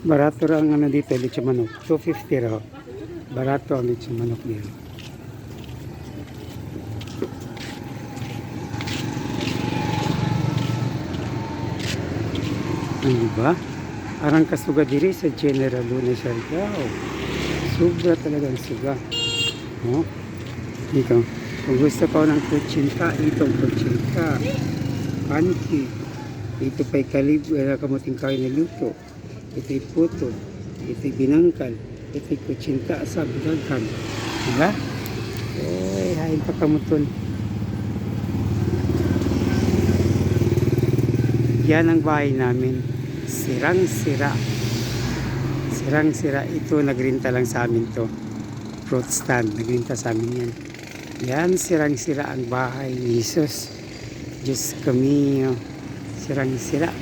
Barato ra ang ano dito, lechon manok. 250 raw. Barato ang lechon manok dito. Ano ba? Arang kasuga diri sa General Luna Siargao. Sobra talagang suga. No? Dito. Kung gusto ko ng kutsinta, itong kutsinta. Panki. Ito pa'y kamuting kain na luto. Ito'y puto. Ito'y binangkal. Ito'y kutsinta sa bidaghan. Diba? Uy, hain pa kamuton. Yan ang bahay namin. Sirang-sira. Sirang-sira. Ito, nagrinta lang sa amin to. Fruit stand. Nagrinta sa amin yan. Yan, sirang-sira ang bahay ni Jesus. Diyos kami. Sirang-sira.